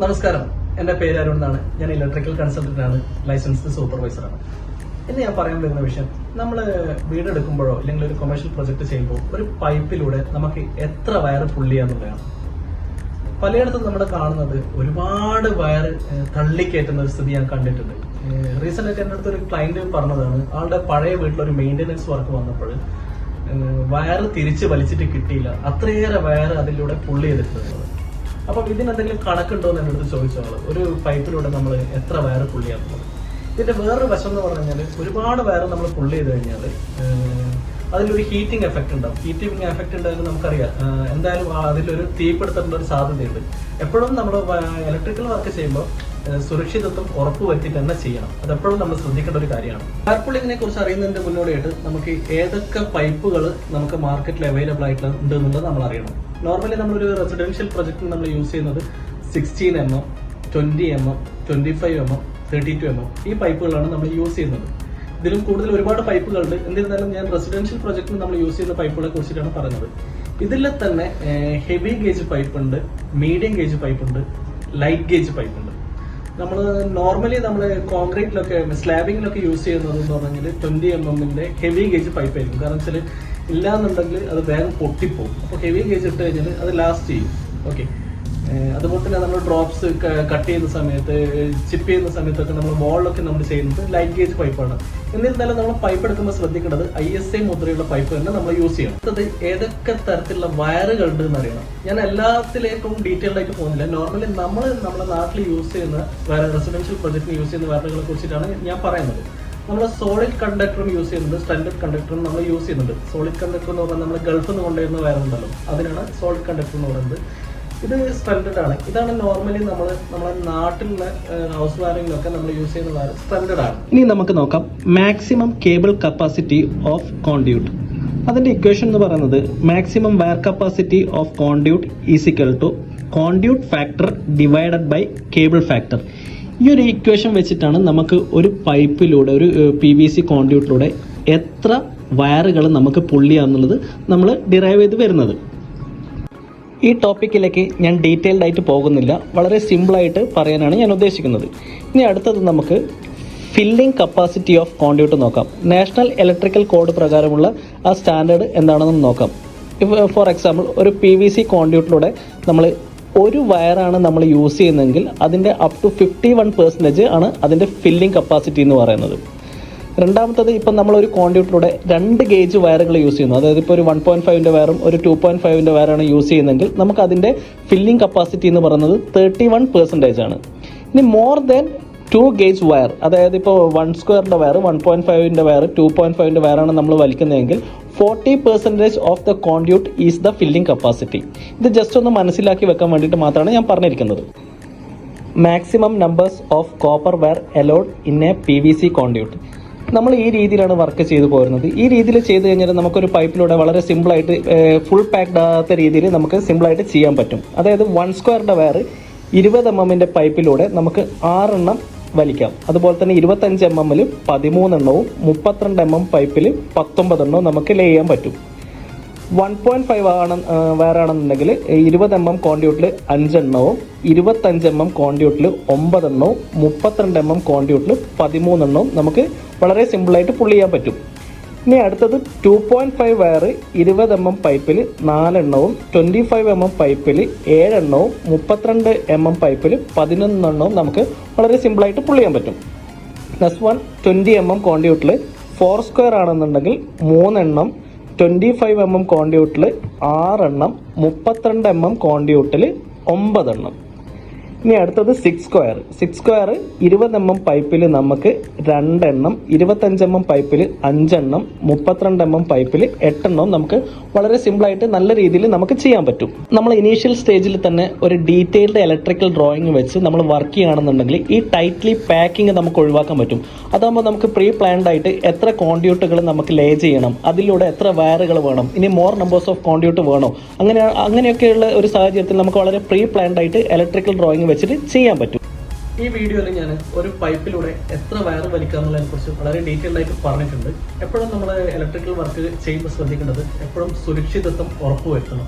നമസ്കാരം, എൻ്റെ പേര് അരുൺ എന്നാണ്. ഞാൻ ഇലക്ട്രിക്കൽ കൺസൾട്ടന്റ് ആണ്, ലൈസൻസ്ഡ് സൂപ്പർവൈസറാണ്. ഇന്ന് ഞാൻ പറയാൻ വരുന്ന വിഷയം, നമ്മൾ വീടെടുക്കുമ്പോഴോ അല്ലെങ്കിൽ ഒരു കൊമേഴ്ഷ്യൽ പ്രൊജക്ട് ചെയ്യുമ്പോൾ ഒരു പൈപ്പിലൂടെ നമുക്ക് എത്ര വയർ പുള്ളിയാന്നുള്ളതാണ്. പലയിടത്തും നമ്മൾ കാണുന്നത് ഒരുപാട് വയർ തള്ളിക്കയറ്റുന്ന ഒരു സ്ഥിതി ഞാൻ കണ്ടിട്ടുണ്ട്. റീസെന്റ് ആയിട്ട് എൻ്റെ അടുത്ത് ഒരു ക്ലയന്റ് പറഞ്ഞതാണ്, ആളുടെ പഴയ വീട്ടിലൊരു മെയിൻ്റെനൻസ് വർക്ക് വന്നപ്പോൾ വയർ തിരിച്ച് വലിച്ചിട്ട് കിട്ടിയില്ല, അത്രയേറെ വയർ അതിലൂടെ പുള്ളി ചെയ്തിട്ടുള്ളത്. അപ്പം ഇതിനെന്തെങ്കിലും കണക്കുണ്ടോ എന്ന് എൻ്റെ അടുത്ത് ചോദിച്ചാൽ, ഒരു പൈപ്പിലൂടെ നമ്മൾ എത്ര വയർ പുള്ളിയാക്കുന്നത്. ഇതിന്റെ വേറൊരു വശം എന്ന് പറഞ്ഞു കഴിഞ്ഞാൽ, ഒരുപാട് വയർ നമ്മൾ പുള്ളി ചെയ്ത് കഴിഞ്ഞാൽ അതിലൊരു ഹീറ്റിംഗ് എഫക്ട് ഉണ്ടാവും. ഹീറ്റിംഗ് എഫക്ട് ഉണ്ടായാലും നമുക്കറിയാം, എന്തായാലും അതിലൊരു തീപിടുത്തത്തിൻ്റെ ഒരു സാധ്യതയുണ്ട്. എപ്പോഴും നമ്മൾ ഇലക്ട്രിക്കൽ വർക്ക് ചെയ്യുമ്പോൾ സുരക്ഷിതത്വം ഉറപ്പുവരുത്തിയിട്ട് തന്നെ ചെയ്യണം. അതെപ്പോഴും നമ്മൾ ശ്രദ്ധിക്കേണ്ട ഒരു കാര്യമാണ്. വയർ പുള്ളിങ്ങിനെ കുറിച്ച് അറിയുന്നതിന്റെ മുന്നോടിയായിട്ട് നമുക്ക് ഏതൊക്കെ പൈപ്പുകൾ നമുക്ക് മാർക്കറ്റിൽ അവൈലബിൾ ആയിട്ട് ഉണ്ട് എന്നുള്ളത് നമ്മൾ അറിയണം. നോർമലി നമ്മളൊരു റെസിഡൻഷ്യൽ പ്രൊജക്റ്റിന് നമ്മൾ യൂസ് ചെയ്യുന്നത് 16 mm, 20 mm, 25 mm, 32 mm ഈ പൈപ്പുകളാണ് നമ്മൾ യൂസ് ചെയ്യുന്നത്. ഇതിലും കൂടുതൽ ഒരുപാട് പൈപ്പുകളുണ്ട്. എന്നിരുന്നാലും ഞാൻ റെസിഡൻഷ്യൽ പ്രൊജക്റ്റിന് നമ്മൾ യൂസ് ചെയ്യുന്ന പൈപ്പുകളെ കുറിച്ചിട്ടാണ് പറഞ്ഞത്. ഇതിൽ തന്നെ ഹെവി ഗേജ് പൈപ്പ് ഉണ്ട്, മീഡിയം ഗേജ് പൈപ്പ് ഉണ്ട്, ലൈറ്റ് ഗേജ് പൈപ്പ് ഉണ്ട്. നമ്മൾ നോർമലി നമ്മൾ കോൺക്രീറ്റിലൊക്കെ സ്ലാബിങ്ങിലൊക്കെ യൂസ് ചെയ്യുന്നത് എന്ന് പറഞ്ഞാൽ 20 mm ഹെവി ഗേജ് പൈപ്പ് ആയിരിക്കും. കാരണം വെച്ചാൽ ഇല്ലാന്നുണ്ടെങ്കിൽ അത് വേഗം പൊട്ടിപ്പോകും. അപ്പോൾ ഹെവി ഗേജ് ഇട്ട് കഴിഞ്ഞാൽ അത് ലാസ്റ്റ് ചെയ്യും. ഓക്കെ, അതുപോലെ തന്നെ നമ്മൾ ഡ്രോപ്സ് കട്ട് ചെയ്യുന്ന സമയത്ത്, ചിപ്പ് ചെയ്യുന്ന സമയത്തൊക്കെ നമ്മൾ വോളിലൊക്കെ നമ്മൾ ചെയ്യുന്നത് ലൈറ്റ് ഗേജ് പൈപ്പാണ്. എന്നിരുന്നാലും നമ്മൾ പൈപ്പ് എടുക്കുമ്പോൾ ശ്രദ്ധിക്കേണ്ടത് ISA മുദ്രയുള്ള പൈപ്പ് തന്നെ നമ്മൾ യൂസ് ചെയ്യണം. അത് ഏതൊക്കെ തരത്തിലുള്ള വയറുകൾ ഉണ്ട് എന്ന് അറിയണം. ഞാൻ എല്ലാത്തിലേക്കും ഡീറ്റെയിൽഡ് ആയിട്ട് പോകുന്നില്ല. നോർമലി നമ്മുടെ നാട്ടിൽ യൂസ് ചെയ്യുന്ന റെസിഡൻഷ്യൽ പ്രൊജക്റ്റിന് യൂസ് ചെയ്യുന്ന വയറുകളെ കുറിച്ചിട്ടാണ് ഞാൻ പറയുന്നത്. നമ്മൾ സോളിഡ് കണ്ടക്ടറും യൂസ് ചെയ്യുന്നുണ്ട്, സ്റ്റാൻഡേർഡ് കണ്ടക്ടറും നമ്മൾ യൂസ് ചെയ്യുന്നുണ്ട്. സോളിഡ് കണ്ടക്ടർ എന്ന് പറഞ്ഞാൽ നമ്മൾ ഗൾഫിൽ നിന്ന് കൊണ്ടുവരുന്ന വയറുണ്ടല്ലോ, അതിനാണ് സോളിഡ് കണ്ടക്ടർ എന്ന് പറയുന്നത്. ഇത് സ്റ്റാൻഡേർഡ് ആണ്. ഇതാണ് നോർമലി നമ്മുടെ നാട്ടിലുള്ള ഹൗസ് വയറിങ്ങിലൊക്കെ നമ്മൾ യൂസ് ചെയ്യുന്ന വയർ സ്റ്റാൻഡേർഡ് ആണ്. ഇനി നമുക്ക് നോക്കാം maximum cable capacity of conduit. അതിന്റെ ഇക്വേഷൻ എന്ന് പറയുന്നത്, maximum wire capacity of conduit is equal to conduit factor divided by cable factor. ഈ ഒരു ഇക്വേഷൻ വെച്ചിട്ടാണ് നമുക്ക് ഒരു പൈപ്പിലൂടെ, ഒരു PVC കോൺഡ്യൂട്ടിലൂടെ എത്ര വയറുകൾ നമുക്ക് പുള്ളിയാന്നുള്ളത് നമ്മൾ ഡിറൈവ് ചെയ്ത് വരുന്നത്. ഈ ടോപ്പിക്കിലേക്ക് ഞാൻ ഡീറ്റെയിൽഡ് ആയിട്ട് പോകുന്നില്ല, വളരെ സിമ്പിളായിട്ട് പറയാനാണ് ഞാൻ ഉദ്ദേശിക്കുന്നത്. ഇനി അടുത്തത് നമുക്ക് ഫില്ലിംഗ് കപ്പാസിറ്റി ഓഫ് കോൺഡ്യൂട്ട് നോക്കാം. നാഷണൽ ഇലക്ട്രിക്കൽ കോഡ് പ്രകാരമുള്ള ആ സ്റ്റാൻഡേർഡ് എന്താണെന്ന് നോക്കാം. ഫോർ എക്സാമ്പിൾ, ഒരു PVC കോൺഡ്യൂട്ടിലൂടെ നമ്മൾ ഒരു വയറാണ് നമ്മൾ യൂസ് ചെയ്യുന്നതെങ്കിൽ അതിൻ്റെ അപ് ടു 51% ആണ് അതിൻ്റെ ഫില്ലിംഗ് കപ്പാസിറ്റി എന്ന് പറയുന്നത്. രണ്ടാമത്തത്, ഇപ്പം നമ്മളൊരു കോൺഡ്യൂട്ടിലൂടെ 2 ഗേജ് വയറുകൾ യൂസ് ചെയ്യുന്നു. അതായത് ഇപ്പോൾ ഒരു 1.5-ന്റെ വയറും ഒരു 2.5-ന്റെ വയറാണ് യൂസ് ചെയ്യുന്നതെങ്കിൽ നമുക്ക് അതിൻ്റെ ഫില്ലിംഗ് കപ്പാസിറ്റി എന്ന് പറയുന്നത് 31% ആണ്. ഇനി മോർ ദാൻ 2 ഗേജ് വയർ, അതായത് ഇപ്പോൾ 1 സ്ക്വയറിൻ്റെ വയർ, 1.5-ന്റെ വയർ, 2.5-ന്റെ വയറാണ് നമ്മൾ വലിക്കുന്നതെങ്കിൽ 40% of the conduit is the filling capacity. ഇത് ജസ്റ്റ് ഒന്ന് മനസ്സിലാക്കി വെക്കാൻ വേണ്ടിയിട്ട് മാത്രമാണ് ഞാൻ പറഞ്ഞിരിക്കുന്നത്. Maximum numbers of copper wire allowed in A PVC conduit. നമ്മൾ ഈ രീതിയിലാണ് വർക്ക് ചെയ്തു പോരുന്നത്. ഈ രീതിയിൽ ചെയ്ത് കഴിഞ്ഞാൽ നമുക്കൊരു പൈപ്പിലൂടെ വളരെ സിമ്പിളായിട്ട്, ഫുൾ പാക്ഡ് ആകാത്ത രീതിയിൽ നമുക്ക് സിമ്പിളായിട്ട് ചെയ്യാൻ പറ്റും. അതായത് 1 സ്ക്വയറിൻ്റെ വയർ 20 mm പൈപ്പിലൂടെ നമുക്ക് 6 എണ്ണം വലിക്കാം. അതുപോലെ തന്നെ 25 mm 13 എണ്ണവും 32 mm പൈപ്പിൽ 19 എണ്ണവും നമുക്ക് ലേ ചെയ്യാൻ പറ്റും. 1.5 ആണ് വയറാണെന്നുണ്ടെങ്കിൽ 20 mm കോൺഡ്യൂട്ടിൽ 5 എണ്ണവും 25 mm കോൺഡ്യൂട്ടിൽ 9 എണ്ണവും 32 mm കോൺഡ്യൂട്ടിൽ 13 എണ്ണവും നമുക്ക് വളരെ സിമ്പിളായിട്ട് പുള്ളി ചെയ്യാൻ പറ്റും. ഇനി അടുത്തത് 2.5 വയർ 20 mm പൈപ്പിൽ 4 എണ്ണവും 25 mm പൈപ്പിൽ 7 എണ്ണവും 32 mm പൈപ്പിൽ 11 എണ്ണവും നമുക്ക് വളരെ സിമ്പിളായിട്ട് പുള്ളി ചെയ്യാൻ പറ്റും. നെക്സ്റ്റ് വൺ, 20 mm കോൺഡ്യൂട്ടിൽ 4 സ്ക്വയർ ആണെന്നുണ്ടെങ്കിൽ 3 എണ്ണം, 25 mm കോൺഡ്യൂട്ടിൽ 6 എണ്ണം, 32 mm കോൺഡ്യൂട്ടിൽ 9 എണ്ണം. ഇനി അടുത്തത് 6 സ്ക്വയർ. 20 mm പൈപ്പിൽ നമുക്ക് 2 എണ്ണം, 25 mm പൈപ്പിൽ 5 എണ്ണം, 32 mm പൈപ്പിൽ 8 എണ്ണം നമുക്ക് വളരെ സിമ്പിളായിട്ട് നല്ല രീതിയിൽ നമുക്ക് ചെയ്യാൻ പറ്റും. നമ്മൾ ഇനീഷ്യൽ സ്റ്റേജിൽ തന്നെ ഒരു ഡീറ്റെയിൽഡ് ഇലക്ട്രിക്കൽ ഡ്രോയിങ് വെച്ച് നമ്മൾ വർക്ക് ചെയ്യുകയാണെന്നുണ്ടെങ്കിൽ ഈ ടൈറ്റ്ലി പാക്കിങ് നമുക്ക് ഒഴിവാക്കാൻ പറ്റും. അതാകുമ്പോൾ നമുക്ക് പ്രീ പ്ലാൻഡ് ആയിട്ട് എത്ര കോൺഡ്യൂട്ടുകൾ നമുക്ക് ലേ ചെയ്യണം, അതിലൂടെ എത്ര വയറുകൾ വേണം, ഇനി മോർ നമ്പേഴ്സ് ഓഫ് കോൺഡ്യൂട്ട് വേണോ, അങ്ങനെയൊക്കെയുള്ള ഒരു സാഹചര്യത്തിൽ നമുക്ക് വളരെ പ്രീ പ്ലാൻഡ് ആയിട്ട് ഇലക്ട്രിക്കൽ ഡ്രോയിങ് വെച്ചിട്ട് ചെയ്യാൻ പറ്റും. ഈ വീഡിയോയിൽ ഞാൻ ഒരു പൈപ്പിലൂടെ എത്ര വയർ വലിക്കാമെന്നുള്ളതിനെ കുറിച്ച് വളരെ ഡീറ്റെയിൽഡ് ആയിട്ട് പറഞ്ഞിട്ടുണ്ട്. എപ്പോഴും നമ്മൾ ഇലക്ട്രിക്കൽ വർക്ക് ചെയ്യുമ്പോൾ ശ്രദ്ധിക്കേണ്ടത്, എപ്പോഴും സുരക്ഷിതത്വം ഉറപ്പുവരുത്തണം.